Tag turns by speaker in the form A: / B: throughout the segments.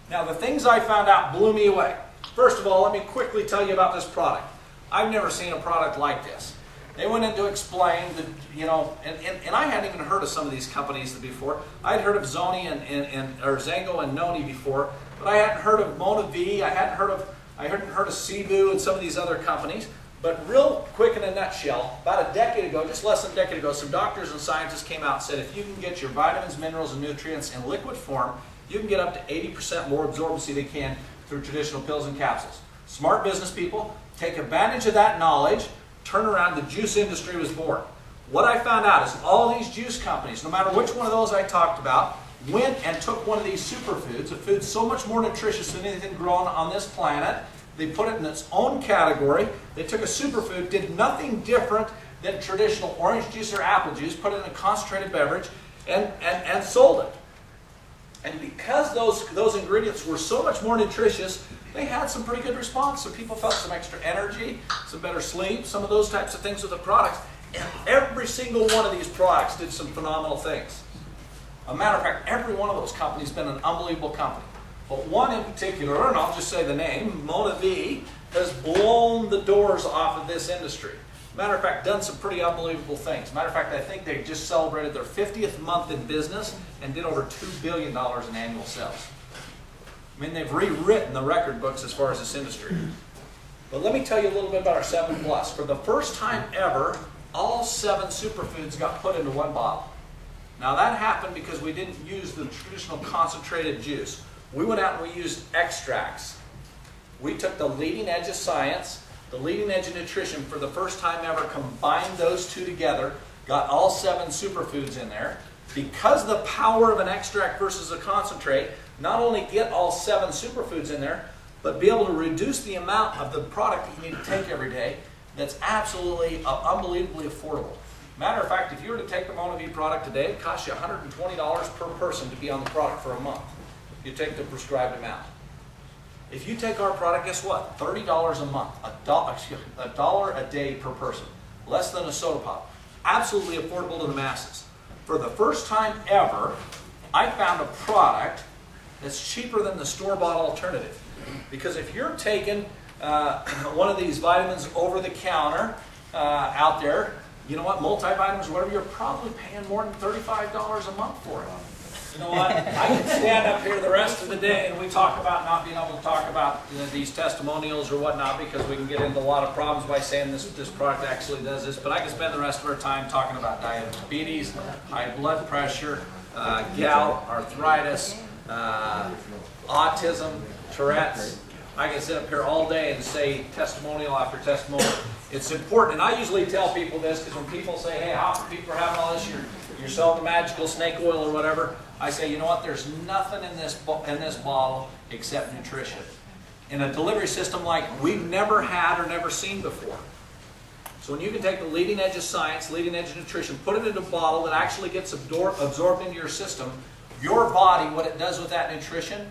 A: Now the things I found out blew me away. First of all, let me quickly tell you about this product. I've never seen a product like this. They went in to explain that, you know, and I hadn't even heard of some of these companies before. I'd heard of Zoni or Zango and Noni before, but I hadn't heard of Mona V. I hadn't heard of Cebu and some of these other companies. But real quick in a nutshell, about a decade ago, just less than a decade ago, some doctors and scientists came out and said if you can get your vitamins, minerals, and nutrients in liquid form, you can get up to 80% more absorbency than you can through traditional pills and capsules. Smart business people take advantage of that knowledge, turn around, the juice industry was born. What I found out is all these juice companies, no matter which one of those I talked about, went and took one of these superfoods, a food so much more nutritious than anything grown on this planet. They put it in its own category. They took a superfood, did nothing different than traditional orange juice or apple juice, put it in a concentrated beverage, and sold it. And because those ingredients were so much more nutritious, they had some pretty good response. So people felt some extra energy, some better sleep, some of those types of things with the products. And every single one of these products did some phenomenal things. As a matter of fact, every one of those companies has been an unbelievable company. But one in particular, and I'll just say the name, Mona V, has blown the doors off of this industry. Matter of fact, done some pretty unbelievable things. Matter of fact, I think they just celebrated their 50th month in business and did over $2 billion in annual sales. I mean, they've rewritten the record books as far as this industry. But let me tell you a little bit about our 7 Plus. For the first time ever, all 7 superfoods got put into one bottle. Now that happened because we didn't use the traditional concentrated juice. We went out and we used extracts. We took the leading edge of science, the leading edge of nutrition, for the first time ever, combined those two together, got all 7 superfoods in there. Because of the power of an extract versus a concentrate, not only get all 7 superfoods in there, but be able to reduce the amount of the product that you need to take every day. That's absolutely, unbelievably affordable. Matter of fact, if you were to take the Mona V product today, it costs you $120 per person to be on the product for a month. You take the prescribed amount. If you take our product, guess what? $30 a month, $1 a day per person, less than a soda pop. Absolutely affordable to the masses. For the first time ever, I found a product that's cheaper than the store-bought alternative. Because if you're taking one of these vitamins over the counter out there, you know what, multivitamins or whatever, you're probably paying more than $35 a month for it. You know what? I can stand up here the rest of the day and we talk about not being able to talk about these testimonials or whatnot because we can get into a lot of problems by saying this product actually does this. But I can spend the rest of our time talking about diabetes, high blood pressure, gout, arthritis, autism, Tourette's. I can sit up here all day and say testimonial after testimonial. It's important, and I usually tell people this because when people say, hey, how people are having all this, you're selling the magical snake oil or whatever, I say, you know what, there's nothing in this bottle except nutrition. In a delivery system like we've never had or never seen before. So when you can take the leading edge of science, leading edge of nutrition, put it in a bottle that actually gets absorbed into your system, your body, what it does with that nutrition,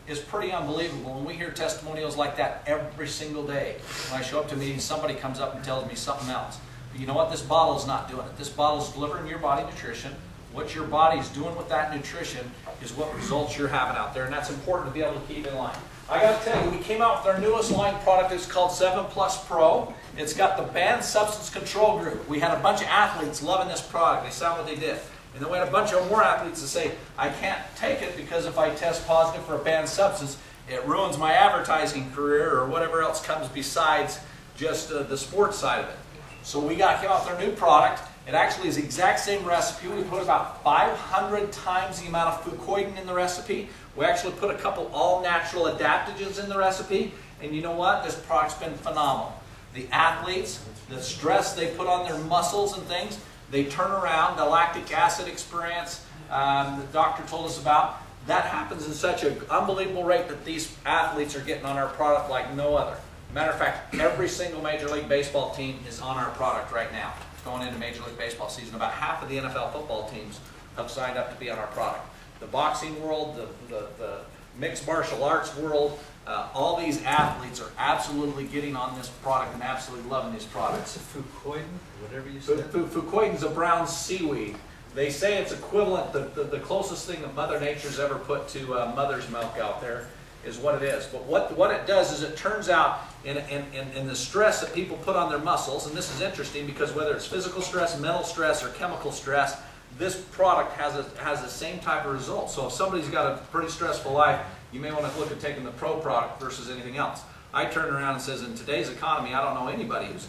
A: is pretty unbelievable. And we hear testimonials like that every single day. When I show up to meetings, somebody comes up and tells me something else. But you know what? This bottle is not doing it. This bottle is delivering your body nutrition. What your body's doing with that nutrition is what results you're having out there. And that's important to be able to keep in line. I got to tell you, we came out with our newest line product. It's called 7 Plus Pro. It's got the banned substance control group. We had a bunch of athletes loving this product. They saw what they did. And then we had a bunch of more athletes that say, I can't take it because if I test positive for a banned substance, it ruins my advertising career or whatever else comes besides just the sports side of it. So we came out with our new product. It actually is the exact same recipe. We put about 500 times the amount of fucoidan in the recipe. We actually put a couple all-natural adaptogens in the recipe. And you know what? This product's been phenomenal. The athletes, the stress they put on their muscles and things, they turn around. The lactic acid experience the doctor told us about, that happens in such an unbelievable rate that these athletes are getting on our product like no other. Matter of fact, every single Major League Baseball team is on our product right now. Going into Major League Baseball season, about half of the NFL football teams have signed up to be on our product. The boxing world, the mixed martial arts world, all these athletes are absolutely getting on this product and absolutely loving these products.
B: What's a fucoidan? Whatever you said.
A: Fucoidan is a brown seaweed. They say it's equivalent, the closest thing that Mother Nature's ever put to mother's milk out there is what it is. But what it does is it turns out in the stress that people put on their muscles, and this is interesting because whether it's physical stress, mental stress, or chemical stress, this product has the same type of result. So if somebody's got a pretty stressful life, you may want to look at taking the Pro product versus anything else. I turn around and says, in today's economy, I don't know anybody who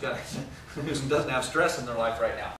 A: doesn't have stress in their life right now.